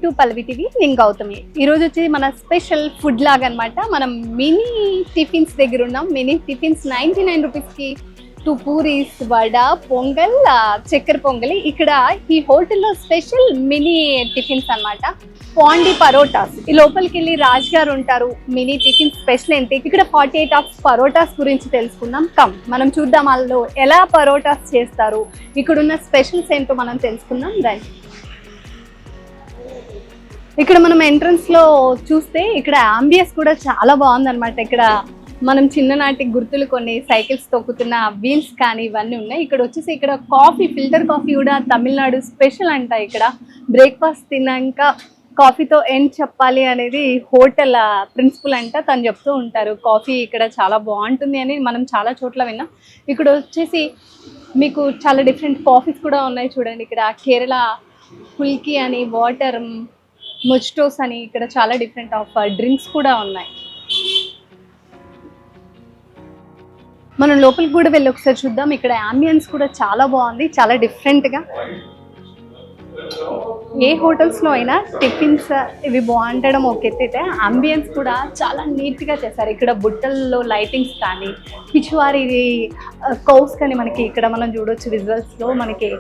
To Pallavi TV, నేను గౌతమి. ఈరోజు వచ్చి మన స్పెషల్ ఫుడ్ లాగా అనమాట. మనం మినీ టిఫిన్స్ దగ్గర ఉన్నాం. మినీ టిఫిన్స్ 99 రూపీస్కి 2 పూరీస్, వడ, పొంగల్, చక్కెర పొంగలి. ఇక్కడ ఈ హోటల్లో స్పెషల్ మినీ టిఫిన్స్ అనమాట. పాండి పరోటాస్. ఈ లోపలికి వెళ్ళి రాజ్ గారు ఉంటారు. మినీ టిఫిన్ స్పెషల్ ఏంటి, ఇక్కడ 48 ఆఫ్ పరోటాస్ గురించి తెలుసుకుందాం. మనం చూద్దాం వాళ్ళు ఎలా పరోటాస్ చేస్తారు, ఇక్కడున్న స్పెషల్స్ ఏంటో మనం తెలుసుకుందాం. రండి. ఇక్కడ మనం ఎంట్రన్స్ లో చూస్తే ఇక్కడ అంబియన్స్ కూడా చాలా బాగుందన్నమాట. ఇక్కడ మనం చిన్ననాటి గుర్తులు కొన్ని సైకిల్స్ తొక్కుతున్న వీల్స్ కానీ ఇవన్నీ ఉన్నాయి. ఇక్కడ వచ్చేసి ఇక్కడ కాఫీ, ఫిల్టర్ కాఫీ కూడా తమిళనాడు స్పెషల్ అంట. ఇక్కడ బ్రేక్ఫాస్ట్ తిన్నాక కాఫీతో ఎండ్ చెప్పాలి అనేది హోటల్ ప్రిన్సిపల్ అంట. తను చెప్తూ ఉంటారు కాఫీ ఇక్కడ చాలా బాగుంటుంది అని. మనం చాలా చోట్ల విన్నాం. ఇక్కడ వచ్చేసి మీకు చాలా డిఫరెంట్ కాఫీస్ కూడా ఉన్నాయి. చూడండి, ఇక్కడ కేరళ పుల్కి అని, వాటర్ మొజిటోస్ అని, ఇక్కడ చాలా డిఫరెంట్ ఆఫ్ డ్రింక్స్ కూడా ఉన్నాయి. మనం లోపలికి కూడా వెళ్ళి ఒకసారి చూద్దాం. ఇక్కడ అంబియన్స్ కూడా చాలా బాగుంది, చాలా డిఫరెంట్గా. ఏ హోటల్స్లో అయినా టిఫిన్స్ ఇవి బాగుండడం ఒక ఎత్తైతే, అంబియన్స్ కూడా చాలా నీట్గా చేశారు. ఇక్కడ బుట్టల్లో లైటింగ్స్ కానీ, పిచ్చివారి కౌస్ కానీ మనకి ఇక్కడ మనం చూడొచ్చు. విజువల్స్లో మనకి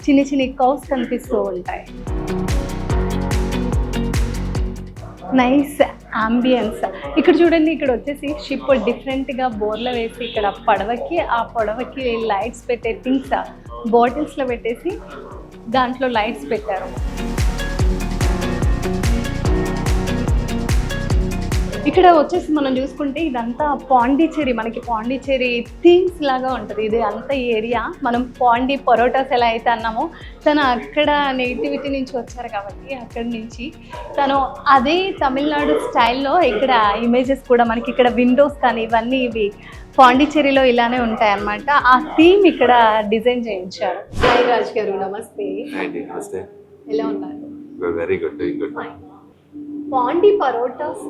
చిన్ని చిన్ని కౌస్ కనిపిస్తూ ఉంటాయి. Nice ambience. ఇక్కడ చూడండి, ఇక్కడ వచ్చేసి షిప్ డిఫరెంట్గా బోర్లో వేసి ఇక్కడ ఆ పడవకి లైట్స్ పెట్టే థింగ్స్ బాటిల్స్లో పెట్టేసి దాంట్లో లైట్స్ పెట్టారు. ఇక్కడ వచ్చేసి మనం చూసుకుంటే ఇదంతా పాండిచేరి, మనకి పాండిచేరి థీమ్స్ లాగా ఉంటుంది. ఇది అంతా ఏరియా. మనం పాండి పరోటాస్ ఎలా అయితే అన్నామో, తను అక్కడ నేటివిటీ నుంచి వచ్చారు కాబట్టి అక్కడి నుంచి తను అదే తమిళనాడు స్టైల్లో ఇక్కడ ఇమేజెస్ కూడా మనకి ఇక్కడ విండోస్ కానీ ఇవన్నీ ఇవి పాండిచేరిలో ఇలానే ఉంటాయి అన్నమాట. ఆ థీమ్ ఇక్కడ డిజైన్ చేయించారు. హాయ్ రాజ్ గారు, నమస్తే. ఎలా ఉన్నారు? Very good, good. Pondi Parotas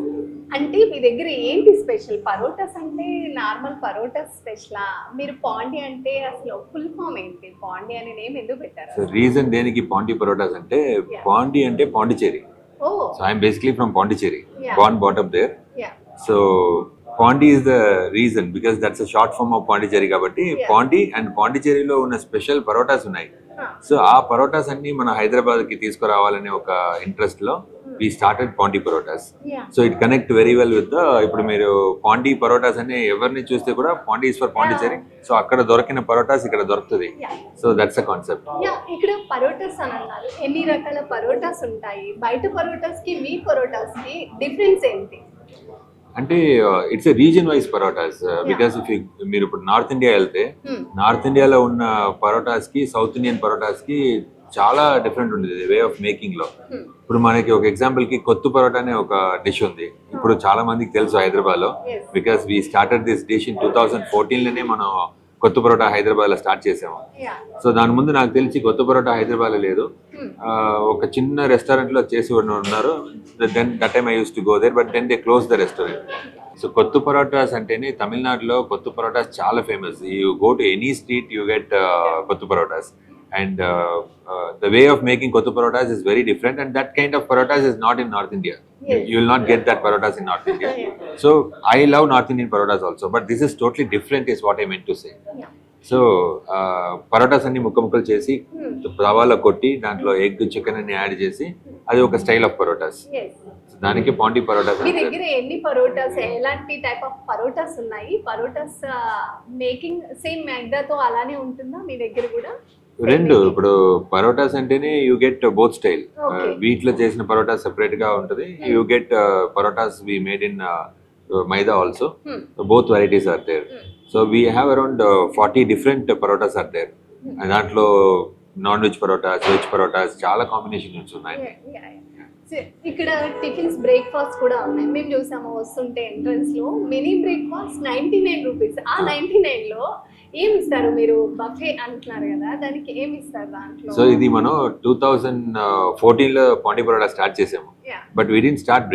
అంటే మీ దగ్గర ఏంటి స్పెషల్? పరోటాస్ అంటే నార్మల్ పరోటాస్ స్పెషలా? మీరు పాండి అంటే అసలు ఫుల్ ఫామ్ ఏంటి? పాండి అనే నేమ్ ఎందుకు పెట్టారు? రీజన్ దేనికి పాండి పరోటాస్ అంటే, పాండి అంటే Pondicherry. So I'm basically from Pondicherry, born brought up there. So Pondy is the reason because that's a short form of Pondicherry. కాబట్టి పాండి అండ్ పాండిచేరిలో ఉన్న స్పెషల్ పరోటాస్ ఉన్నాయి. సో ఆ పరోటాస్ అన్ని మన హైదరాబాద్ కి తీసుకురావాలనే ఒక ఇంట్రెస్ట్ లో we started Pondi Parotas. So it connect very well with ఇప్పుడు మీరు పాండి పరోటాస్ అని ఎవరిని చూస్తే కూడా Pondi is for Pondicherry. So అక్కడ దొరికిన పరోటాస్ ఇక్కడ దొరుకుతుంది. So that's a concept. ఇక్కడ పరోటాస్ అని అన్నారు. ఎన్ని రకాల పరోటాస్ ఉంటాయి? బయట పరోటాస్ కి మీ పరోటాస్ కి డిఫరెన్స్ ఏంటి? అంటే it's a reason wise parottas. Because మీరు ఇప్పుడు నార్త్ ఇండియా వెళ్తే, నార్త్ ఇండియాలో ఉన్న పరోటాస్ కి సౌత్ ఇండియన్ పరోటాస్ కి చాలా డిఫరెంట్ ఉంటుంది వే ఆఫ్ మేకింగ్ లో. ఇప్పుడు మనకి ఒక ఎగ్జాంపుల్ కి కొత్తు పరోటా అనే ఒక డిష్ ఉంది. ఇప్పుడు చాలా మందికి తెలుసు హైదరాబాద్ లో, because we started this dish in 2014 లోనే మనం కొత్త పరోటా హైదరాబాద్ లో స్టార్ట్ చేసాము. సో దాని ముందు నాకు తెలిసి కొత్త పరోటా హైదరాబాద్ లో లేదు. ఒక చిన్న రెస్టారెంట్ లో చేసి ఉన్నారు. Then that time I use to go there, but then they close the restaurant. So kothu parottas అంటేనే తమిళనాడులో కొత్త పరోటాస్ చాలా famous. You go to any street you get kothu parottas. And the way of making kottu parotas is very different, and that kind of parotas is not in North India. You will not get that parotas in North India. So I love North Indian parotas also, but this is totally different is what I meant to say. So parotas anni mukkలు చేసి తవాలో కొట్టి దాంట్లో egg, chicken అన్ని add చేసి అది ఒక style of parottas. దానికి పాండి పరోటాస్. మీ దగ్గర ఎన్ని పరోటాస్, ఎలాంటి టైప్ ఆఫ్ పరోటాస్ ఉన్నాయి? పరోటాస్ మేకింగ్ సేమ్ మైదాతో అలానే ఉంటుందా మీ దగ్గర కూడా? రెండు. ఇప్పుడు పరోటాస్ అంటేనే యూ గెట్ బోత్ స్టైల్. వీటిలో చేసిన పరోటా సెపరేట్ గా ఉంటుంది. You get parotas we made in maida also. Both varieties are there. So we have around 40 different parotas are there. దాంట్లో non veg parotas, veg parotas చాలా కాంబినేషన్స్ ఉన్నాయి. ఇక్కడ టిఫిన్స్, బ్రేక్ఫాస్ట్ కూడా ఉన్నాయి. మేము చూసాము వస్తుంటే ఎంట్రన్స్ లో మినీ బ్రేక్ఫాస్ట్ 99 రూపీస్. ఆ 99 లో ఏమి ఇస్తారు? మీరు బఫే అంటున్నారు కదా, దానికి ఏమి ఇస్తారు దాంట్లో? సో ఇది మనం 2014 లో పాండి పరోటా స్టార్ట్ చేసాము. But we didn't start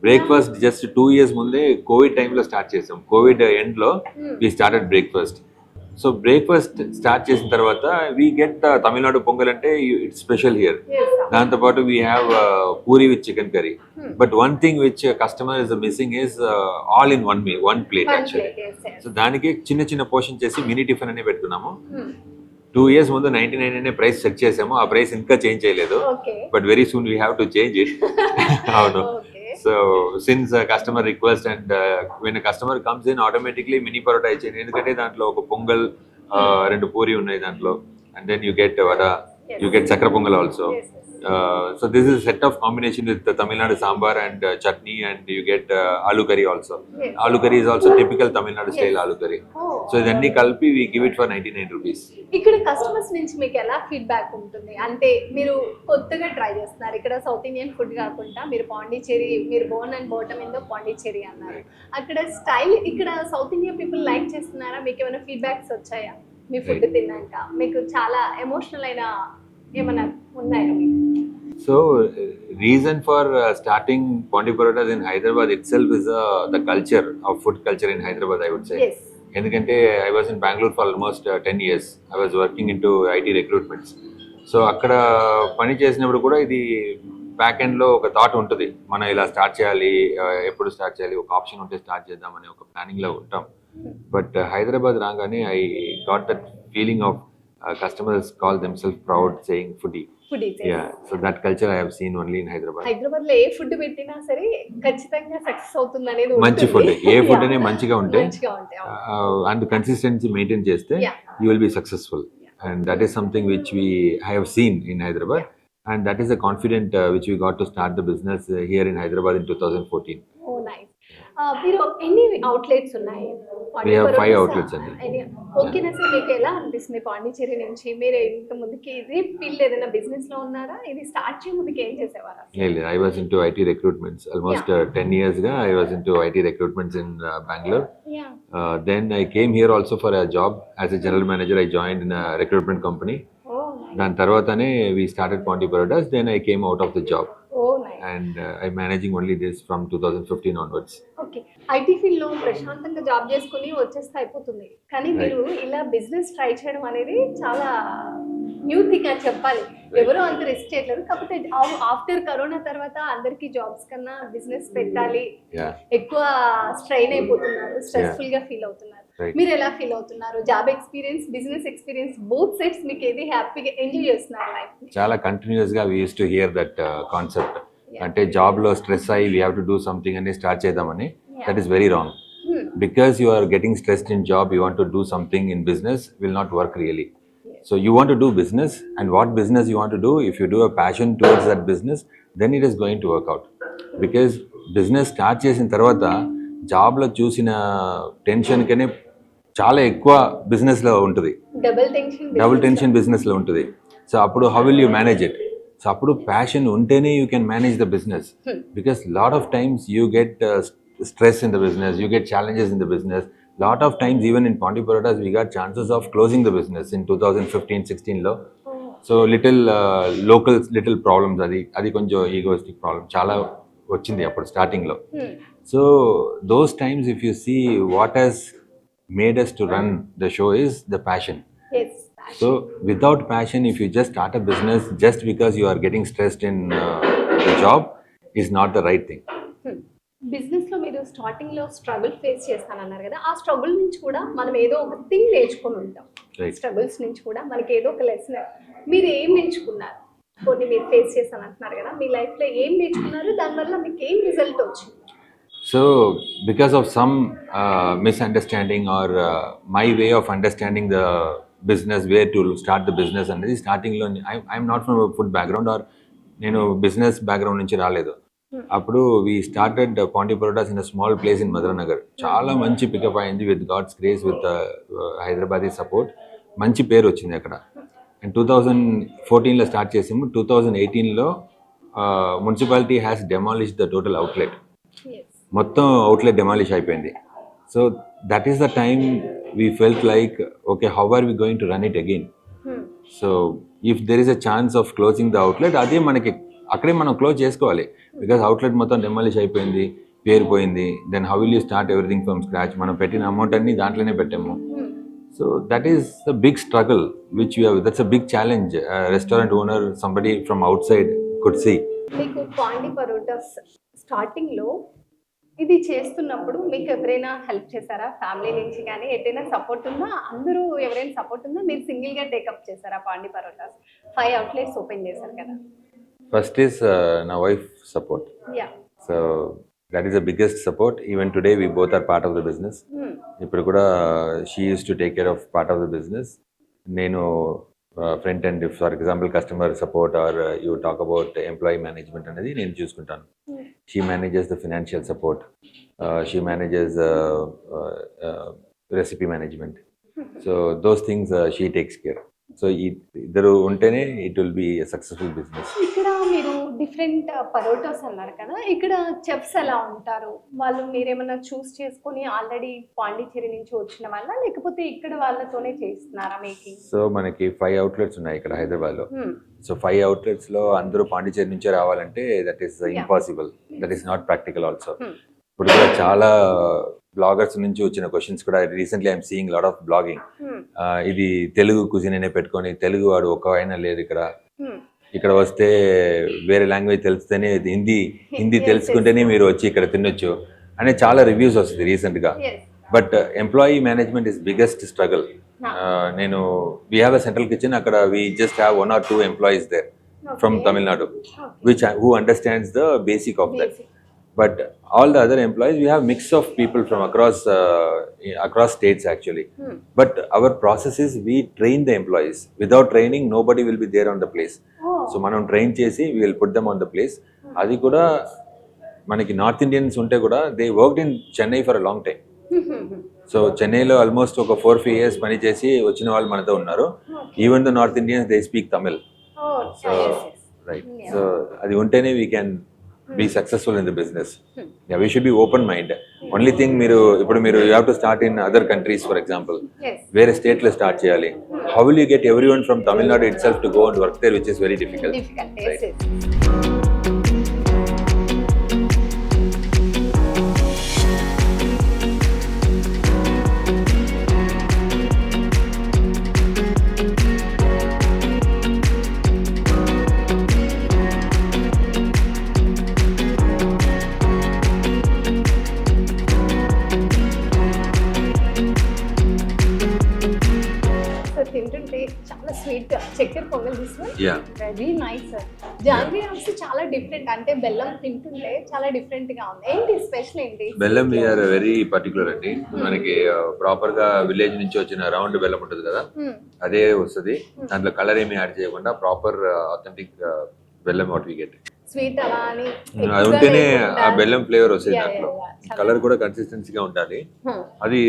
breakfast just 2 years ముందే కోవిడ్ టైంలో స్టార్ట్ చేసాం. కోవిడ్ ఎండ్ లో we started breakfast. So breakfast start చేసిన తర్వాత వీ గెట్ తమిళనాడు పొంగల్ అంటే ఇట్స్ స్పెషల్ హియర్. దాంతో పాటు we have puri with chicken curry. But one thing which customer is missing is all in one plate actually. So దానికి చిన్న చిన్న portion చేసి mini tiffin అనే పెడుతున్నాము. 2 years ముందు 99 అనే ప్రైస్ సెట్ చేసాము. ఆ ప్రైస్ ఇంకా చేంజ్ చేయలేదు. But very soon we have to change it. అవును. So since customer request and when customer comes in automatically mini parota ఇచ్చేయండి. ఎందుకంటే దాంట్లో ఒక పొంగల్ 2 పూరి ఉన్నాయి దాంట్లో. And then you get vada, you get chakra pongal also. So this is a set of combination with the Tamil Nadu sambar and chutney, and you get aloo curry also. Aloo curry is also typical Tamil Nadu style aloo curry. So idanni kalpi we give it for 99 rupees. ఇక్కడ customers నుంచి మీకు ఎలా feedback ఉంటుంది? అంటే మీరు కొత్తగా try చేస్తున్నారు ఇక్కడ సౌత్ ఇండియన్ ఫుడ్ కాకుండా, మీరు పాండిచేరి, మీరు బోన్ అండ్ బాటమ్ ఏందో పాండిచేరి అన్నారు. అక్కడ స్టైల్ ఇక్కడ సౌత్ ఇండియన్ పీపుల్ లైక్ చేస్తున్నారా? మీకు ఏమైనా ఫీడ్బ్యాక్స్ వచ్చాయా మీ ఫుడ్ తిన్నాక? మీకు చాలా ఎమోషనల్ అయిన ఏమైనా ఉన్నాయా మీకు? So reason for starting Pondi Parotas in Hyderabad itself is the culture of food culture in Hyderabad, I would say. Yes. ఎందుకంటే I was in Bangalore for almost 10 years. I was working into IT recruitments. So అక్కడ పని చేసినప్పుడు కూడా ఇది back ఎండ్లో ఒక thought ఉంటుంది, మనం ఇలా స్టార్ట్ చేయాలి, ఎప్పుడు స్టార్ట్ చేయాలి, ఒక ఆప్షన్ ఉంటే స్టార్ట్ చేద్దామని ఒక ప్లానింగ్లో ఉంటాం. బట్ హైదరాబాద్ రాగానే I got that feeling of customers call themselves proud saying foodie. Yeah, so that culture I have seen only in Hyderabad. Hyderabad లో ఏ ఫుడ్ పెట్టినా సరే ఖచ్చితంగా సక్సెస్ అవుతుంది అనేది మంచి ఫుడ్, ఏ ఫుడ్ అనే మంచిగా ఉంటే అండ్ కన్సిస్టెన్సీ మెయింటైన్ చేస్తే you will be successful. And that is something which I have seen in Hyderabad, and that is the confidence which we got to start the business here in Hyderabad in 2014. Oh, nice. మీరు ఎన్ని outlets ఉన్నాయి? We have 5 outlets అండి. ఓకేనా sir, మీకు ఎలా అనిపిస్తుంది పాండిచేరి నుంచి? మీరు ఇంత ముందుకి ఇది ఫీల్డ్ ఏదైనా బిజినెస్ లో ఉన్నారా? ఇది స్టార్ట్ చేయే ముందుకి ఏం చేసేవారా? లేదు, I was into IT recruitments almost 10 years గా I was into IT recruitments in Bangalore. Then I came here also for a job as a general manager. I joined in a recruitment company. దాని తర్వాతనే we started Pondi Parotas. Then I came out of the job. And I'm managing only this from 2015 onwards. Okay, IT field లో ప్రశాంతంగా job చేసుకుని వచ్చేస్తే అయిపోతుంది, కానీ మీరు ఇలా బిజినెస్ ట్రై చేయడం అనేది చాలా న్యూ థింగ్ అని చెప్పాలి. ఎవరో అంత రిస్క్ చేయట్లేదు, కాకపోతే ఆఫ్టర్ కరోనా తర్వాత అందరికి జాబ్స్ కన్నా బిజినెస్ పెట్టాలి, ఎక్కువ స్ట్రెయిన్ అయిపోతున్నారు, స్ట్రెస్ఫుల్ గా ఫీల్ అవుతున్నారు. మీరు ఎలా ఫీల్ అవుతున్నారు? Job experience, business experience, both sides మీకు ఏది హ్యాపీగా ఎంజాయ్ చేస్తున్నారు లైఫ్? చాలా కంటిన్యూస్ గా we used to hear that concept. అంటే జాబ్ లో స్ట్రెస్ అయ్యి we have to do something అని స్టార్ట్ చేద్దామని. That is very wrong. Because you are getting stressed in job, you want to do something in business, will not work really. So you want to do business, and what business you want to do, if you do a passion towards that business, then it is going to work out. Because business start చేసిన తర్వాత job లో చూసిన tension కనే చాలా ఎక్కువ business లో ఉంటుంది, double tension business లో ఉంటుంది. సో అప్పుడు how will you manage it? So అప్పుడు ప్యాషన్ ఉంటేనే you can manage the business. Because lot of times you get stress in the business, you get challenges in the business. Lot of times even in Pondi Parotas we got chances of closing the business in 2015-16 లో. So little problems, అది కొంచెం egoistic problem చాలా వచ్చింది అప్పుడు starting లో. So those times if you see what he's made us to run the show is the passion. Yes. So without passion, if you just start a business just because you are getting stressed in the job is not the right thing. Business లో మీరు starting లో struggle face చేస్తానన్నారు కదా, ఆ struggle నుంచి కూడా మనం ఏదో ఒక థింగ్ నేర్చుకొని ఉంటాం. స్ట్రగుల్స్ నుంచి కూడా మనకి ఏదో ఒక లెసన్. మీరు ఏం నేర్చుకున్నారు? కొన్ని మీరు ఫేస్ చేస్తాను అంటున్నారు కదా, మీ లైఫ్ లో ఏం నేర్చుకున్నారు? దానివల్ల మీకు ఏం రిజల్ట్ వచ్చింది? So because of some misunderstanding or my way of understanding the business, where to start the business అనేది స్టార్టింగ్ లో I'm not from a food background or నేను బిజినెస్ బ్యాక్గ్రౌండ్ నుంచి రాలేదు. అప్పుడు we started Pondi Parotas in a small place in Madurai. చాలా మంచి pickup అయింది with God's grace, with Hyderabadi support. మంచి పేరు వచ్చింది అక్కడ. అండ్ 2014 లో స్టార్ట్ చేసాము. 2018 లో municipality has demolished the total outlet. మొత్తం అవుట్లెట్ డెమాలిష్ అయిపోయింది. So that is the time we felt like okay, how are we going to run it again? So if there is a chance of closing the outlet, అదే మనకి అక్కడే మనం close చేసుకోవాలి. Because outlet మొత్తం demolish అయిపోయింది, పేరుపోయింది. Then how will you start everything from scratch? మనం పెట్టిన అమౌంట్ అన్ని దాంట్లోనే పెట్టాము. So that is a big struggle which you have. That's a big challenge. A restaurant owner, somebody from outside could see. మీకు పాండి పరోటాస్ స్టార్టింగ్లో ఇది చేస్తున్నప్పుడు మీకు ఎవరైనా హెల్ప్ చేశారా? ఫ్యామిలీ నుంచి కానీ ఎటైనా సపోర్ట్ ఉందా? అందరూ ఎవరైనా సపోర్ట్ ఉందా? మీరు సింగిల్గా టేకప్ చేశారా పాండి పరోటాస్? 5 అవుట్లెట్స్ ఓపెన్ చేశారు కదా. First is my wife support. Yeah. So that is the biggest support. Even today we both are part of the business. ఇప్పుడు కూడా she used to take care of part of the business. నేను front and for example customer support or you talk about employee management అనేది నేను చూసుకుంటాను. She manages the financial support, she manages recipe management. So those things she takes care. So ఇద్దరు ఉంటేనే it will be successful business. ఇక్కడ మీరు different parottas అన్నారు కదా, ఇక్కడ చెఫ్స్ ఎలా ఉంటారు? వాళ్ళు మీరేమన్నా చూస్ చేసుకొని ఆల్రెడీ పాండిచ్చేరి నుంచి వచ్చిన వాళ్ళ, లేకపోతే ఇక్కడ వాళ్ళతోనే చేస్తున్నారా మేకింగ్? సో మనకి 5 అవుట్లెట్స్ ఉన్నాయి ఇక్కడ హైదరాబాద్లో. సో 5 అవుట్లెట్స్లో అందరూ పాండిచ్చేరి నుంచే రావాలంటే that is impossible. That is not practical also. ఇప్పుడు కూడా చాలా బ్లాగర్స్ నుంచి వచ్చిన క్వశ్చన్స్ కూడా recently I'm seeing lot of blogging. ఇది తెలుగు కుజిన్ అనే పెట్టుకొని తెలుగు వాడు ఒక అయినా లేదు ఇక్కడ. ఇక్కడ వస్తే వేరే లాంగ్వేజ్ తెలిస్తేనే హిందీ తెలుసుకుంటేనే మీరు వచ్చి ఇక్కడ తినొచ్చు అనే చాలా రివ్యూస్ వస్తుంది రీసెంట్గా. But employee management is biggest struggle. నేను we have a central kitchen, అక్కడ we just have 1 or 2 employees there from Tamil Nadu who understands the basic of that. But all the other employees, we have mix of people from across states actually. But our process is we train the employees. Without training, nobody will be there on the place. So మనం train చేసి we will put them on the place. అది కూడా మనకి north Indians ఉంటే కూడా they worked in Chennai for a long time. So చెన్నైలో almost ఒక 4-5 years పని చేసి వచ్చిన వాళ్ళు మనతో ఉన్నారు. Even the north Indians they speak Tamil. So right. So అది ఉంటేనే we can be successful in the business. Yeah, we should be open mind. Only thing you have to start in other countries, for example. Where state lo start cheyali. How will you get everyone from Tamil Nadu itself to go and work there, which is very difficult. Yes. తింటుంటే చాలా sweet చక్కెర పొంగల్ తీసుకుని very nice. Jangri also చాలా different, అంటే బెల్లం తింటుంటే చాలా different గా ఉంది. ఏంటి స్పెషల్ ఏంటి? బెల్లం వీఆర్ వెరీ పర్టికులర్ అండి. మనకి ప్రాపర్ గా విలేజ్ నుంచి వచ్చిన రౌండ్ బెల్లం ఉంటుంది కదా, అదే వస్తుంది. దాంట్లో కలర్ ఏమి యాడ్ చేయకుండా ప్రాపర్ ఆథెంటిక్ బెల్లం వాట్ వి గెట్. స్వీట్ అలా అని అది ఉంటేనే ఆ బెల్లం ఫ్లేవర్ వస్తుంది దాంట్లో. కలర్ కూడా కన్సిస్టెన్సీగా ఉండాలి. అది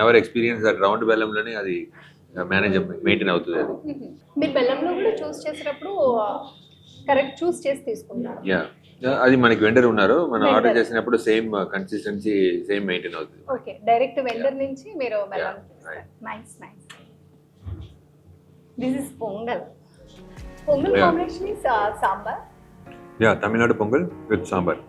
నెవర్ ఎక్స్పీరియన్స్ దట్ రౌండ్ బెల్లంలోనే అది మెయింటైన్ అవుతుంది. అది మీరు బెల్లంలో కూడా చూస్ చేసేటప్పుడు కరెక్ట్ చూస్ చేసి తీసుకుంటారు. యా, అది మనకి వెండర్ ఉన్నారు, మనం ఆర్డర్ చేసినప్పుడు సేమ్ కన్సిస్టెన్సీ సేమ్ మెయింటైన్ అవుతుంది. ఓకే, డైరెక్ట్ వెండర్ నుంచి మీరు బెల్లం. Nice. This is pongal. Pongal combination is sambar. Yeah, Tamil Nadu pongal with sambar.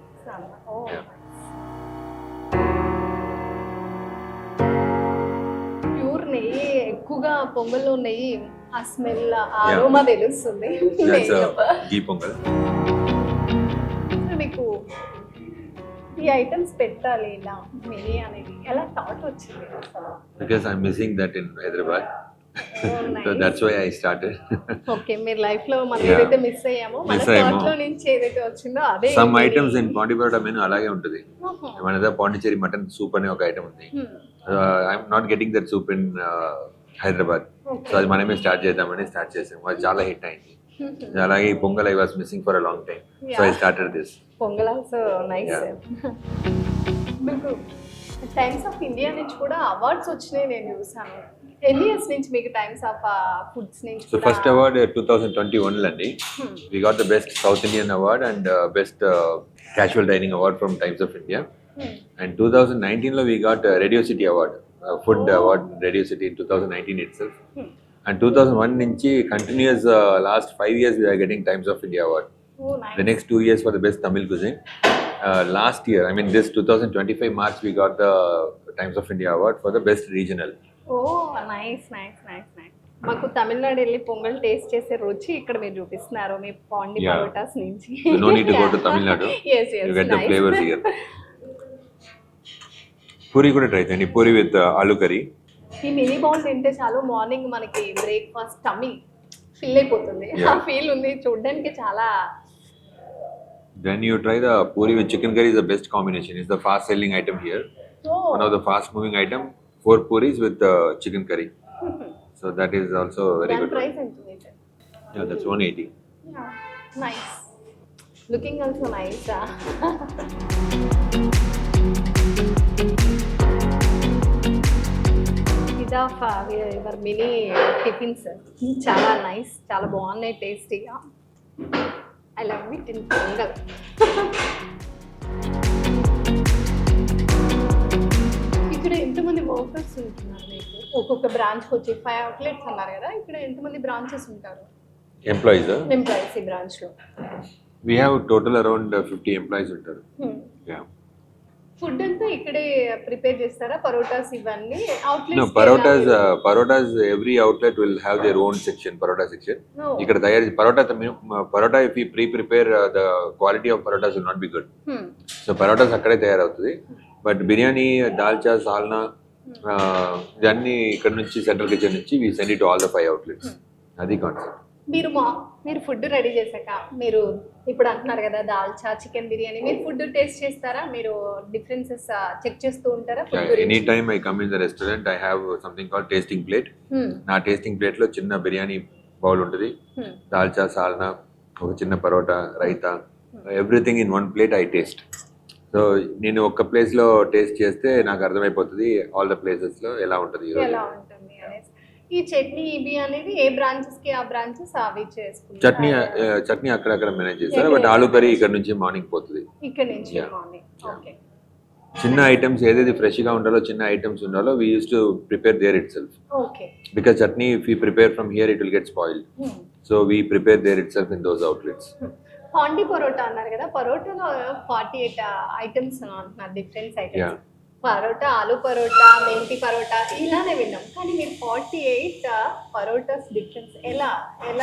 Pure నెయ్యి ఎక్కువగా పొంగల్లో నెయ్యి, ఆ స్మెల్, ఆ అరోమా తెలుస్తుంది. ఘీ పొంగల్. మీకు ఈ ఐటమ్స్ పెట్టాలి ఇలా మినీ అనేది ఎలా థాట్ వచ్చింది? Because I am missing that in Hyderabad. So that's why I started. Okay, me life లో మనం ఏదైతే మిస్ అయ్యామో మన థాట్ లో నుంచి ఏదైతే వచ్చిందో అదే. Some items in Pondi Parota menu అలాగే ఉంటుంది. మనదా పాండిచ్చేరి మటన్ సూప్ అనే ఒక ఐటమ్ ఉంది. I'm not getting that soup in Hyderabad. So అది మనమే స్టార్ట్ చేద్దామని స్టార్ట్ చేసాము. అది చాలా హిట్ అయింది. అలాగే ఈ pongal I was missing for a long time. So I started this. Pongal also nice. మీకు టైమ్స్ ఆఫ్ ఇండియా నుంచి కూడా అవార్డ్స్ వచ్చినాయి నేను చూసాను. ఎన్ని ఇయర్స్ నుంచి మీకు టైమ్స్ ఆఫ్ ఫుడ్స్ నుంచి? సో ఫస్ట్ అవార్డ్ 2021 అండి. We got the best south Indian award and best casual dining award from Times of India. And 2019 లో we got Radio City award, food award Radio City in 2019 itself. And 2001 నుంచి continuous last 5 years we are getting Times of India award. The next 2 years for the best Tamil cuisine. Last year, I mean this 2025 March, we got the Times of India award for the best regional. Oh nice nice nice nice. మాకు తమిళనాడు వెళ్ళి pongal taste చేసే రుచి ఇక్కడ మీరు చూపిస్తున్నారు మీ పాండి Yeah. Parottas నుంచి. No need to go to Tamil Nadu. Yes, yes, You get the nice. flavors here. Puri కూడా try చేయండి, పూరి విత్ ఆలు కర్రీ. ఈ మినీ బౌల్ తింటే చాలు మార్నింగ్ మనకి బ్రేక్ఫాస్ట్ టమ్మీ ఫిల్ అయిపోతుంది. ఆ Yeah. ఫీల్ ఉంది చూడడానికి చాలా. Then you try the puri with chicken curry is the best combination. It's the fast selling item here. One of the fast moving item, 4 puris with chicken curry. So that is also very దాని good. Price ఎంత ఉంది? Yeah, that's 180. Nice looking also nice. ఇదాఫ్ your mini tiffins చాలా నైస్, చాలా బాగున్నాయి టేస్టీగా. I love it in pongal. ఇక్కడ ఎంతమంది వర్కర్స్ ఉంటున్నారు మీకు? ఒక్కొక్క బ్రాంచ్కి వచ్చి 5 అవుట్లెట్స్ అన్నారు కదా, ఇక్కడ ఎంతమంది బ్రాంచెస్ ఉంటారు Employees, ఎంప్లాయీస్ ఈ బ్రాంచ్లో? we have total around 50 employees ఉంటారు. Yeah. ఫుడ్ అంతా ఇక్కడే ప్రిపేర్ చేస్తారా? పరోటాస్ ఇవన్నీ No, outlets? parotas, every outlet will have their own section, parota section. ఇక్కడ తయారు parotta if we pre-prepare, the quality of parotas will not be good. So parottas అక్కడే తయారవుతుంది. But biryani, dalcha, salna ఇవన్నీ ఇక్కడ నుంచి సెంట్రల్ కిచెన్ నుంచి we send it to all the 5 outlets. అది concept. మీరు ఫుడ్ రెడీ చేశాక మీరు ఇప్పుడు అంటున్నారు కదా దాల్చా, చికెన్ బిర్యానీ, మీరు ఫుడ్ టేస్ట్ చేస్తారా? మీరు డిఫరెన్సెస్ చెక్ చేస్తూ ఉంటారా? Any time I come in the restaurant I have something called tasting plate. నా టేస్టింగ్ ప్లేట్ లో చిన్న బిర్యానీ బౌల్ ఉంటుంది, దాల్చా, సాల్నా, ఒక చిన్న parotta, raita, everything in 1 plate I taste. So నేను ఒక్క ప్లేస్ లో టేస్ట్ చేస్తే నాకు అర్థమైపోతుంది ఆల్ ద ప్లేసెస్ లో ఎలా ఉంటుంది ఎలా ఉంటుంది అనేసి. ఈ చట్నీ ఇవి అనేది ఏ బ్రాంచెస్ కి ఆ బ్రాంచెస్ అవి చేసుకుంటారు? చట్నీ అక్కడక్కడ మేనేజ్ చేస్తారు. బట్ ఆలు కర్రీ ఇక్కడ నుంచి మార్నింగ్ పోతుంది. ఇక్కడ నుంచి Yeah. మార్నింగ్. ఓకే. చిన్న ఐటమ్స్ ఏదైతే ఫ్రెష్ గా ఉండాలో, చిన్న ఐటమ్స్ ఉండాలో we used to prepare there itself. Okay. Because chutney if we prepare from here it will get spoiled. So we prepare there itself in those outlets. Pondi Parota అన్నారు కదా, పరోటాలో 48 items అంటున్నారు, difference Yeah. Items. Parota, aloo parota, methi parota ఇలానే విన్నాం, కానీ మీరు 48 parotas difference ఎలా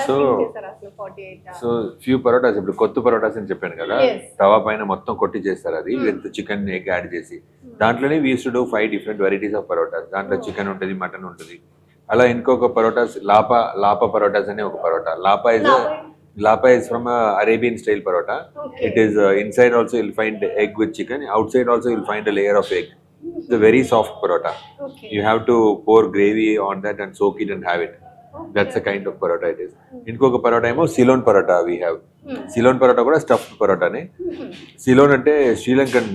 So- think చేశారు అసలు 48? సో ఫ్యూ పరోటాస్, ఇప్పుడు కొత్త పరోటాస్ అని చెప్పాను కదా, Yes. తవా పైన మొత్తం కొట్టి చేస్తారు అది విత్ చికెన్ ఎగ్ యాడ్ చేసి. దాంట్లోనే we used to do 5 different varieties of parottas. దాంట్లో చికెన్ ఉంటుంది, మటన్ ఉంటుంది. అలా ఇంకొక పరోటాస్ లాపా పరోటాస్ అనే ఒక parotta. Lapa is from a Arabian style parota. Okay. It is inside also you'll find egg with chicken. Outside also you'll find a layer of egg. It's a very soft parota. Okay. You have to pour gravy on that and soak it and have it. That's the kind of parota it is. ఇంకొక పరోటా ఏమో Ceylon parotta we have. Ceylon parotta కూడా stuffed పరోటానే. సిలోన్ అంటే Sri Lankan.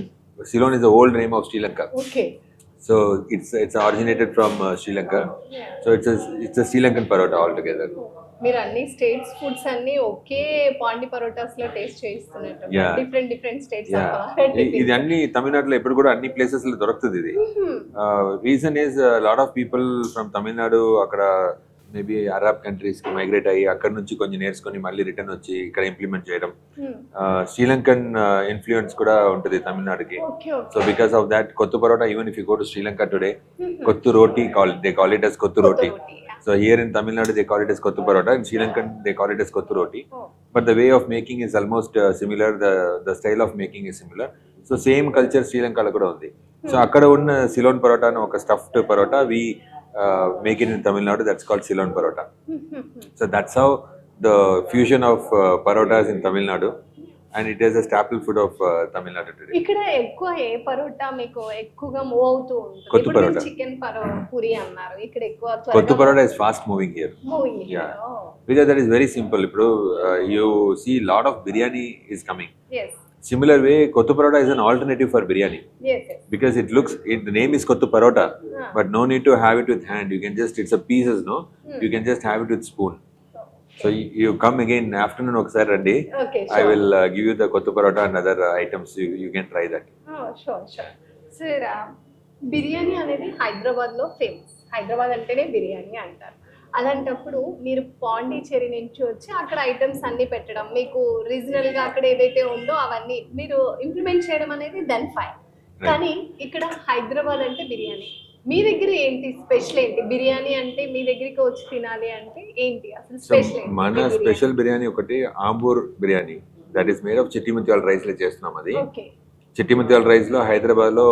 Ceylon is the old name of Sri Lanka. Okay. So it's originated from Sri Lanka. So it's a Sri Lankan parota altogether. మీరు అన్ని states foods అన్ని ఒకే పాండి పరోటాస్ లో taste చేయిస్తున్నట్టు. Yeah. Different states ఇది అన్ని తమిళనాడులో ఎప్పుడు కూడా అన్ని ప్లేసెస్ లో దొరుకుతుంది ఇది. Reason is lot of people from Tamil Nadu అక్కడ మేబీ అరబ్ కంట్రీస్ కి మైగ్రేట్ అయ్యి అక్కడ నుంచి కొంచెం నేర్చుకొని మళ్ళీ రిటర్న్ వచ్చి ఇక్కడ ఇంప్లిమెంట్ చేయడం. శ్రీలంకన్ ఇన్ఫ్లుయెన్స్ కూడా ఉంటుంది తమిళనాడుకి. So because of that kottu parotta, even if you go to Sri Lanka today, kottu roti they call it as kottu roti. So here in Tamil Nadu they call it as kottu parota, in Sri Lanka they call it as kottu roti. But the way of making is almost similar, the style of making is similar. So same culture Sri Lanka lo kuda undi. So akkada unna Ceylon parota anu oka stuffed parota we make it in Tamil Nadu, that's called Ceylon parota. So that's how the fusion of parotas in Tamil Nadu, and it is a staple food of Tamil Nadu today. ఇక్కడ ఎక్కువ ఏ పరోటా మీకు ఎక్కువగా move అవుతూ ఉంటుంది? కొత్త parotta. Chicken puri అన్నారు, ఇక్కడ ఎక్కువ Kottu parota is fast moving here. Moving. Yeah. Because that is very simple. ఇప్పుడు you see lot of biryani is coming. yes Similar way, kottu parota is an alternative for biryani. yes Because the name is kottu parota, but no need to have it with hand. You can just, it's a pieces, no? You can just have it with spoon. So you come again afternoon ఒకసారి రండి. okay I will give you the kottu parota and other items. You can try that. Sure sir. Biryani అనేది హైదరాబాద్ లో famous. Hyderabad అంటేనే బిర్యానీ అంటారు. అలాంటప్పుడు మీరు పాండిచేరి నుంచి వచ్చి అక్కడ ఐటమ్స్ అన్ని పెట్టడం, మీకు రీజనల్ గా అక్కడ ఏదైతే ఉందో అవన్నీ మీరు ఇంప్లిమెంట్ చేయడం అనేది దెన్ ఫైన్. కానీ ఇక్కడ హైదరాబాద్ అంటే బిర్యానీ, మీ దగ్గర ఏంటి స్పెషల్ ఏంటి బిర్యానీ అంటే మీ దగ్గరికి వచ్చి తినాలి అంటే ఏంటి అసలు స్పెషల్ ఏంటి మన స్పెషల్ బిర్యానీ ఒకటి Ambur biryani, that is made of Chittimutyala rice లో చేస్తున్నాం. అది ఓకే చిట్టిముత్యాల రైస్ లో హైదరాబాద్ లో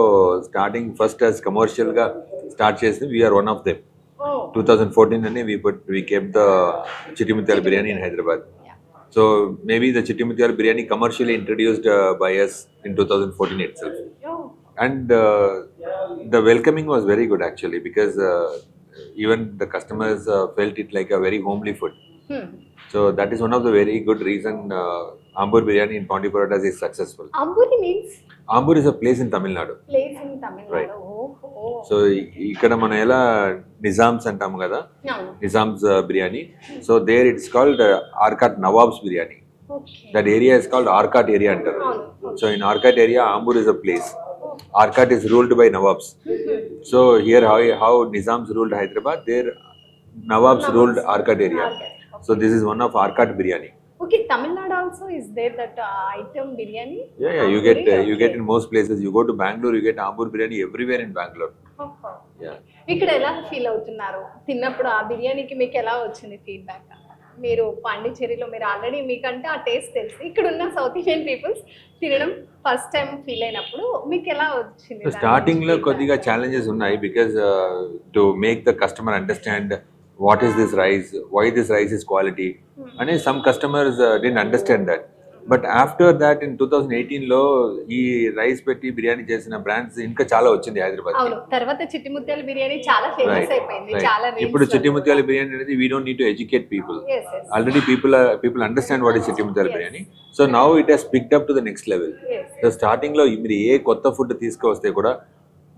స్టార్టింగ్ ఫస్ట్ as కమర్షియల్ గా స్టార్ట్ చేసింది వీఆర్ వన్ ఆఫ్ దెమ్. ఓ 2014 అని we kept the Chittimutyala biryani in Hyderabad. So maybe the Chittimutyala biryani commercially introduced by us in 2014 itself. And the welcoming was very good actually, because even the customers felt it like a very homely food. So that is one of the very good reason Ambur biryani in Pondi Parotas is successful. Amburi means Ambur is a place in Tamil Nadu. Place in Tamil Nadu. Right. ఓహో so ఇక్కడ మనం ఎలా నిజామ్స్ అంటాము కదా, అవును Nizams biryani. So there it's called Arcot nawabs biryani. Okay that area is called Arcot area అంటారు. అవును so in Arcot area Ambur is a place. Arcot is ruled by Nawabs. So here how Nizams ruled Hyderabad, there Nawabs ruled Arcot area. So this is one of Arcot biryani. Okay Tamil Nadu also is there that item biryani. Yeah, you get in most places. You go to Bangalore, you get Ambur biryani everywhere in Bangalore. Yeah. ఇక్కడ ఎలా feel అవుతున్నారు తిన్నప్పుడు ఆ బిర్యానీకి? మీకు ఎలా వచ్చింది feedback? మీరు పాండిచ్చేరిలో మీరు ఆల్రెడీ మీకంటే ఆ టేస్ట్ తెలుసు, ఇక్కడ ఉన్న సౌత్ ఇండియన్ పీపుల్స్ తినడం ఫస్ట్ టైం ఫీల్ అయినప్పుడు మీకు ఎలా వచ్చింది? స్టార్టింగ్ లో కొద్దిగా ఛాలెంజెస్ ఉన్నాయి, because to make the customer understand what is this rice, why this rice is quality అని some customers didn't understand that. But after that in 2018 లో ఈ రైస్ పెట్టి బిర్యానీ చేసిన బ్రాండ్స్ ఇంకా చాలా వచ్చింది హైదరాబాద్. అవును, తర్వాత చిట్టిముత్యాల బిర్యానీ చాలా ఫేమస్ అయిపోయింది. చాలా ఇప్పుడు చిట్టిముత్యాల బిర్యానీ అనేది we don't need to educate people. Already people understand what is Chittimutyala biryani. So now it has picked up to the next level. So starting లో మీరు ఏ కొత్త ఫుడ్ తీసుకొస్తే కూడా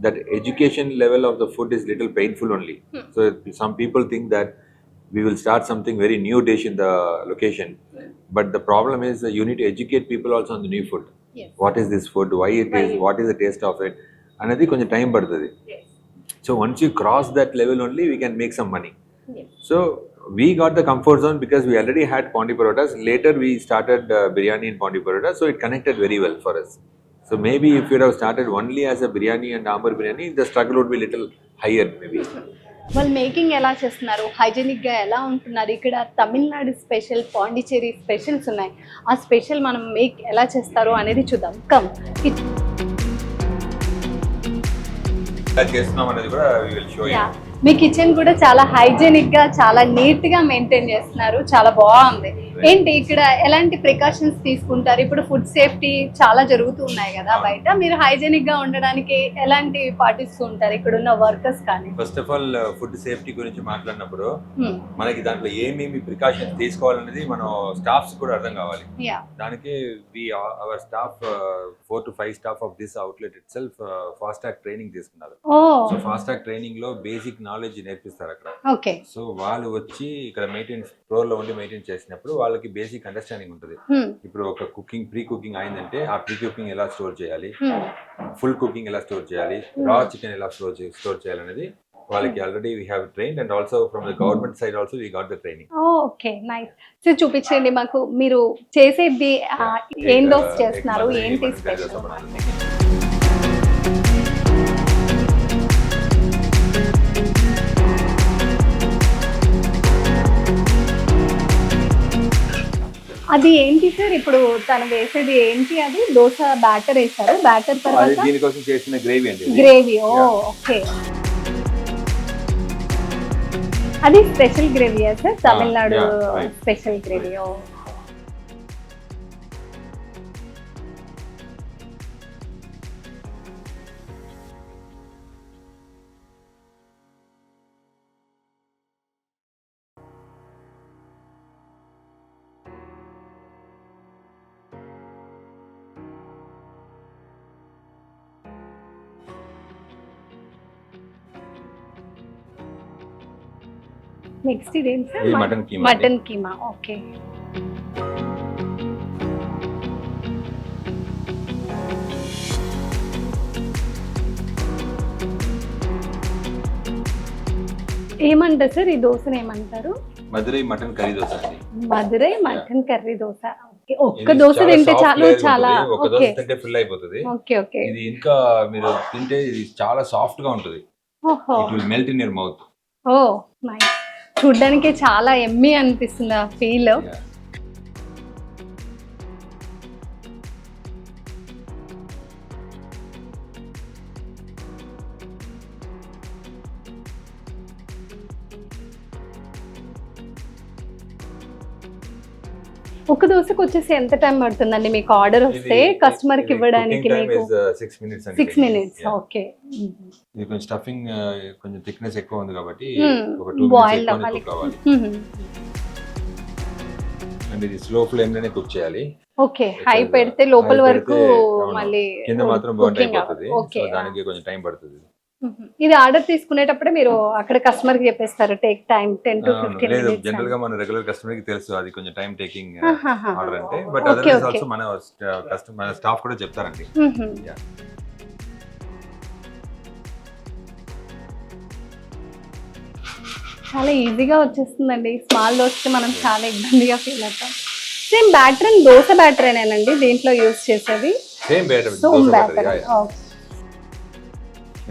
that education level of the food is little painful only. So some people think that we will start something very new dish in the location, but the problem is that you need to educate people also on the new food. Yes. What is this food, why it is, what is the taste of it anadi konja time padutadi. Yes. So once you cross that level only we can make some money. Yes. So we got the comfort zone because we already had Pondi Parotas. Later we started biryani in Pondi Parotas, so it connected very well for us. So maybe if you have started only as a biryani and Ambur biryani, the struggle would be little higher maybe. వాళ్ళు making ఎలా చేస్తున్నారు, hygienic గా ఎలా ఉంటున్నారు? ఇక్కడ Tamil Nadu special, Pondicherry specials ఉన్నాయి. ఆ special మనం మేక్ ఎలా చేస్తారు అనేది చూద్దాం. కమ్ ఎలా చేస్తున్నాం అనేది కూడా we will show you. Me kitchen కూడా చాలా హైజీనిక్ గా చాలా నీట్ గా మెయింటైన్ చేస్తున్నారు, చాలా బాగుంది. ఏంటి ఇక్కడ ఎలాంటి ప్రికాషన్స్ తీసుకుంటారు? ఇప్పుడు ఫుడ్ సేఫ్టీ చాలా జరుగుతూ ఉన్నాయి కదా బయట, మీరు హైజీనిక్ గా ఉండడానికి ఎలాంటి పాటిస్తూ ఉంటారు ఇక్కడ ఉన్న వర్కర్స్ కానీ? First of all food safety గురించి మాట్లాడినప్పుడు మనకి దాంట్లో ఏమేమి ప్రికాషన్స్ తీసుకోవాలనేది మనం స్టాఫ్స్ కూడా అర్థం కావాలి. దానికి our staff 4 to 5 staff of this outlet it self fast track training తీసుకున్నారు. సో ఫాస్ట్ ట్రాక్ ట్రైనింగ్ లో బేసిక్ నాలెడ్జ్ నేర్పిస్తారు అక్కడ. ఓకే. సో వాళ్ళు వచ్చి ఇక్కడ మెయింటెనెన్స్ ఫ్లోర్ లో ఉండి మెయింటైన్ చేసినప్పుడు వాళ్ళకి బేసిక్ అండర్స్టాండింగ్ ఉంటుంది. ఇప్పుడు ఒక కుకింగ్ ప్రీ కుకింగ్ అయిందంటే ఆ ప్రీ కుకింగ్ ఎలా స్టోర్ చేయాలి, ఫుల్ కుకింగ్ ఎలా స్టోర్ చేయాలి, రా చికెన్ ఎలా స్టోర్ చేయాలనేది వాళ్ళకి already we have trained, and also from the government side also we got the training. Okay, nice. So చూపించండి మాకు, మీరు చేసేది ఏం దోశ చేస్తున్నారు, ఏంటి స్పెషల్? అది ఏంటి సార్ ఇప్పుడు తను వేసేది ఏంటి? అది దోశ బ్యాటర్ వేసారు, బ్యాటర్ తర్వాత దీనికోసం చేసిన గ్రేవీ అండి. గ్రేవీ. ఓకే, అది special గ్రేవీయా sir? Tamil Nadu special gravy. Next ఇదేంటి sir? Mutton keema. Mutton keema. Okay. ఏమంటారు సార్ ఈ దోశను? ఏమంటారు? మధురై మటన్ కర్రీ దోశ అండి. Madurai mutton curry dosa. Okay, ఒక్క దోశ తింటే చాలు, చాలా ఒక దోశ తింటే ఫుల్ అయిపోతుంది. Okay okay. ఇది ఇంకా మీరు తింటే ఇది చాలా సాఫ్ట్ గా ఉంటుంది. ఓహో it will melt in your mouth. Oh nice. చూడ్డానికి చాలా ఎమ్మీ అనిపిస్తుంది ఆ ఫీల్. ఒక దోశకు వచ్చేసి ఎంత టైం పడుతుందండి మీకు ఆర్డర్ వస్తే కస్టమర్ కి ఇవ్వడానికి? మీకు 6 minutes. 6 minutes. ఓకే. ఇది కొంచెం స్టఫింగ్ కొంచెం థిక్నెస్ ఎక్కువ ఉంది కాబట్టి ఒక 2 బాయిల్డ్ minutes ఎక్కువ కావాలి. అండ్ ఇది స్లో ఫ్లేమ్ లోనే కుక్ చేయాలి. ఓకే. హై పెడితే లోపల వరకు మళ్ళీ కింద మాత్రం బాయిల్ అయిపోతుంది. ఓకే. సో దానికి కొంచెం టైం పడుతుంది. ఇది ఆర్డర్ తీసుకునేటప్పుడే మీరు అక్కడ కస్టమర్ కి చెప్పేస్తారు టేక్ టైం 10 to 15 లేదు, minutes? జనరల్ గా మన రెగ్యులర్ కస్టమర్ కి తెలుసు అది కొంచెం టైం టేకింగ్ ఆహాహా. ఆర్డర్ అంటే. But Okay, otherwise okay. Also మన స్టాఫ్ కూడా చెప్తారండి. Yeah. చాలా ఈజీగా వచ్చేస్తుందండి. స్మాల్ దోశకి మనం చాలా ఇబ్బందిగా ఫీల్ అవుతాం. సేమ్ బ్యాటర్ దోశ బ్యాటరేనండి దీంట్లో యూజ్ చేసేది? Same batter. Same batter.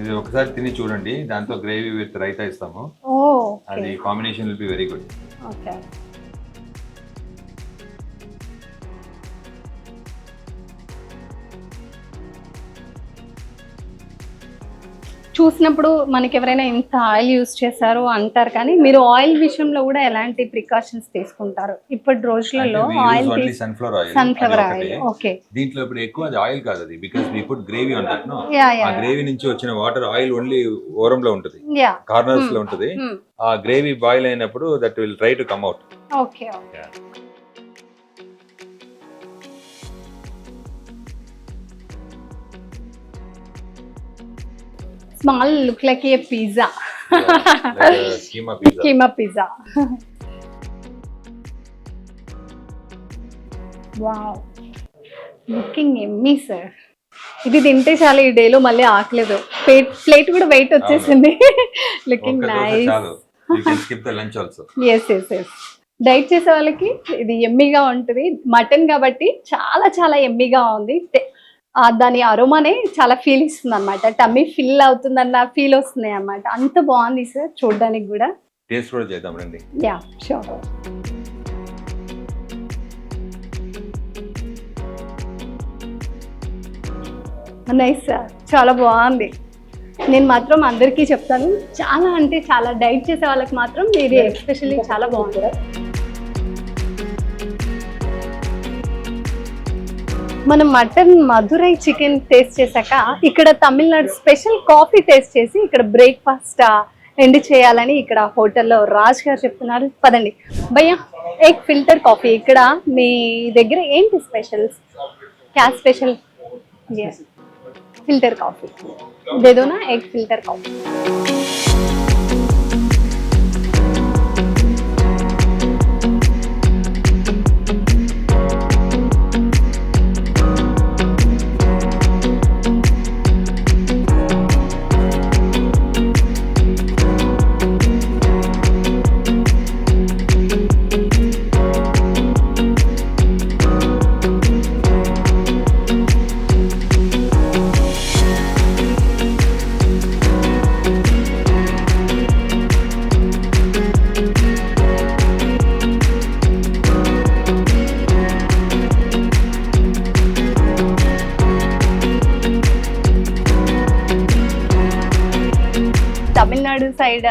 ఇది ఒకసారి తిని చూడండి. దాంతో గ్రేవీ విత్ రైతా ఇస్తాము. ఓ అది combination will be very good. Okay. చూసినప్పుడు మనకి ఎవరైనా ఇంత ఆయిల్ యూజ్ చేశారు అంటారు, కానీ మీరు ఆయిల్ విషయంలో కూడా ఎలాంటి ప్రికాషన్స్ తీసుకుంటారు ఇప్పటి రోజులలో? Oil sunflower oil. ఓకే. దీంట్లో ఇప్పుడు ఎక్కువ అది ఆయిల్ కాదు, అది because we put gravy on that. No, yeah uh yeah gravy నుంచి వచ్చిన వాటర్ ఆయిల్ ఓన్లీ ఓరంలో ఉంటుంది, యా. కార్నర్స్ లో ఉంటుంది. ఆ గ్రేవీ బాయిల్ అయినప్పుడు that will try to come out. Okay okay. Small look like a pizza. Schema pizza. Schema pizza. Wow. Looking yummy, sir. ఇది తింటే చాలా ఈ డేలో మళ్ళీ ఆకలేదు. ప్లేట్ కూడా వెయిట్ వచ్చేసింది. Looking nice. You can skip the lunch also. yes yes yes. Diet చేసే వాళ్ళకి ఇది ఎమ్మీగా ఉంటుంది. మటన్ కాబట్టి చాలా చాలా ఎమ్మీగా ఉంది. దాని అరోమానే చాలా ఫీల్ ఇస్తుంది అనమాట. టమ్మీ ఫిల్ అవుతుందన్న ఫీల్ వస్తుంది అనమాట. అంత బాగుంది సార్ చూడడానికి కూడా. టేస్ట్ కూడా చేద్దాం రండి. Yeah sure. నైస్ సార్, చాలా బాగుంది. నేను మాత్రం అందరికీ చెప్తాను, చాలా అంటే చాలా డైట్ చేసే వాళ్ళకి మాత్రం ఇది ఎస్పెషల్లీ చాలా బాగుంది. మనం మటన్ మధురై చికెన్ టేస్ట్ చేశాక ఇక్కడ తమిళనాడు స్పెషల్ కాఫీ టేస్ట్ చేసి ఇక్కడ బ్రేక్ఫాస్ట్ ఎండ్ చేయాలని ఇక్కడ హోటల్లో రాజ్ గారు చెప్తున్నారు. పదండి భయ్యా, ఎగ్ ఫిల్టర్ కాఫీ. ఇక్కడ మీ దగ్గర ఏంటి స్పెషల్స్? క్యా special? Filter coffee దేదోనా, egg filter coffee. Tamil Nadu side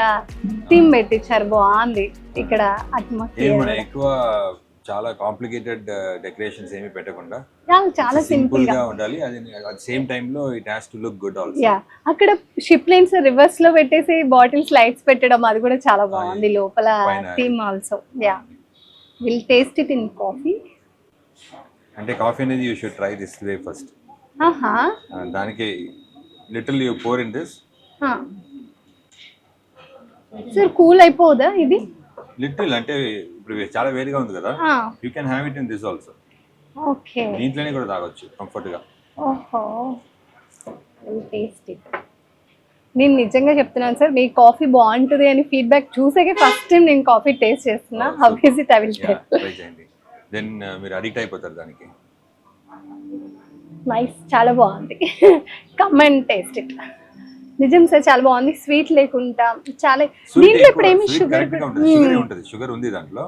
theme పెట్టించారు, బాగుంది. ఇక్కడ అట్మాస్ఫియర్ ఎక్కువ చాలా కాంప్లికేటెడ్ డెకరేషన్స్ ఏమి పెట్టకుండా చాలా సింపుల్ గా ఉండాలి. అది అట్ సేమ్ టైం లో it has to look good also. Yeah, అక్కడ షిప్ లైన్స్ రివర్స్ లో పెట్టేసి బాటిల్స్ లైట్స్ పెట్టడం, అది కూడా చాలా బాగుంది. లోపల theme also. Yeah, will taste it in coffee. అంటే కాఫీ అనేది you should try this way first. ఆహా, దానికి little you pour in this. Sir cool అయిపోదా ఇది? లిటిల్ అంటే ఇప్పుడు చాలా వేడిగా ఉంది కదా, you can have it in this also. Okay, దీంట్లోనే కూడా తాగొచ్చు కంఫర్ట్ గా. ఓహో, టేస్ట్ ఇట్. నేను నిజంగా చెప్తున్నాను సార్, మీ కాఫీ బాగుంటుంది అని ఫీడ్బ్యాక్ చూసాకే ఫస్ట్ టైం నేను కాఫీ టేస్ట్ చేస్తున్నా. How is it? I will try చేయండి, దెన్ మీరు అడిక్ట్ అయిపోతారు దానికి. నైస్, చాలా బాగుంది. Come and taste it. నిజం సార్ చాలా బాగుంది, స్వీట్ లేకుండా చాలా. Sweet దీంట్లో ఎక్కువ, ఇప్పుడు ఏమి sweet షుగర్ correct గా ఉంటుంది. Sugar ఏ ఉంటుంది, షుగర్ ఉంది దాంట్లో.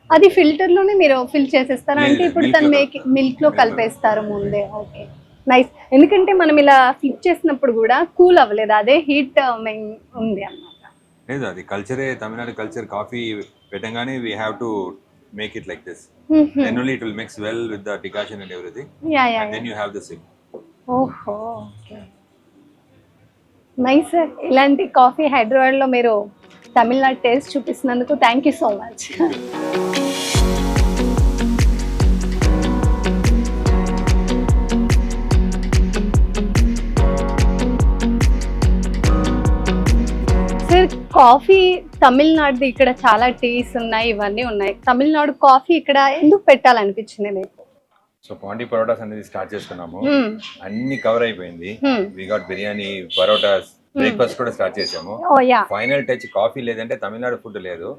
అది ఫిల్టర్ లోనే మీరు ఫిల్ చేసేస్తారా? అంటే లేదు, ఇప్పుడు milk తను లో మిల్క్ లో కలిపేస్తారు ముందే. Okay, nice. ఎందుకంటే మనం ఇలా ఫ్లిప్ చేసినప్పుడు కూడా కూల్ అవ్వలేదు, అదే హీట్ ఉంది అన్నమాట. లేదు, అది కల్చరే, తమిళనాడు కల్చర్. కాఫీ పెట్టగానే we have to make it like this. Then only it will mix well with the decoction and everything. And then you have the sip. ఓహో, ఓకే, నైస్ సార్. ఇలాంటి coffee Hyderabad లో మీరు Tamil Nadu taste చూపిస్తున్నందుకు thank you so much. Sir, coffee తమిళనాడుది ఇక్కడ చాలా teas ఉన్నాయి, ఇవన్నీ ఉన్నాయి. Tamil Nadu coffee ఇక్కడ ఎందుకు పెట్టాలనిపించింది మీకు? సో పాండి పరోటాస్ అనేది స్టార్ట్ చేసుకున్నాము, Hmm. అన్ని కవర్ అయిపోయింది. Hmm. We got biryani, parottas, breakfast కూడా స్టార్ట్ చేసాము. Oh yeah. Final touch coffee లేదంటే తమిళనాడు ఫుడ్ లేదు.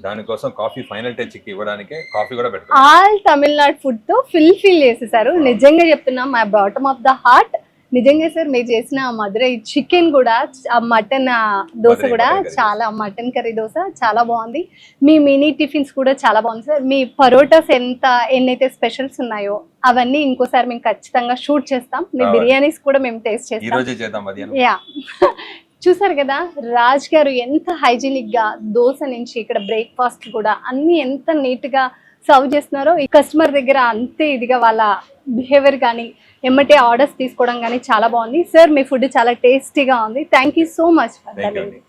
దానికోసం కాఫీ ఫైనల్ టచ్ కి ఇవ్వడానికి కాఫీ కూడా పెడతాం. ఆల్ తమిళనాడు ఫుడ్ తో ఫిల్ చేసేసారు. నిజంగా చెప్తున్నాం, my bottom of the heart. నిజంగా సార్, మీరు చేసిన మధురై చికెన్ కూడా, ఆ మటన్ దోశ మధురై కూడా మటన్ కర్రీ. చాలా, మటన్ కర్రీ దోశ చాలా బాగుంది. మీ మినీ టిఫిన్స్ కూడా చాలా బాగుంది సార్. మీ పరోటాస్ ఎన్నైతే స్పెషల్స్ ఉన్నాయో అవన్నీ ఇంకోసారి మేము ఖచ్చితంగా షూట్ చేస్తాం. మీ రావాలి. బిర్యానీస్ కూడా మేము టేస్ట్ ఈ చేస్తాం. రోజే చేద్దాం మధ్యాహ్నం. యా. చూసారు కదా రాజ్ గారు ఎంత హైజీనిక్ గా దోశ నుంచి ఇక్కడ బ్రేక్ఫాస్ట్ కూడా అన్ని ఎంత నీట్ గా సర్వ్ చేస్తున్నారో, ఈ కస్టమర్ దగ్గర అంతే ఇదిగా వాళ్ళ బిహేవియర్ కానీ ఎమ్మటే ఆర్డర్స్ తీసుకోవడం కానీ చాలా బాగుంది సార్. మీ ఫుడ్ చాలా టేస్టీగా ఉంది. Thank you so much for thank you that. అండి.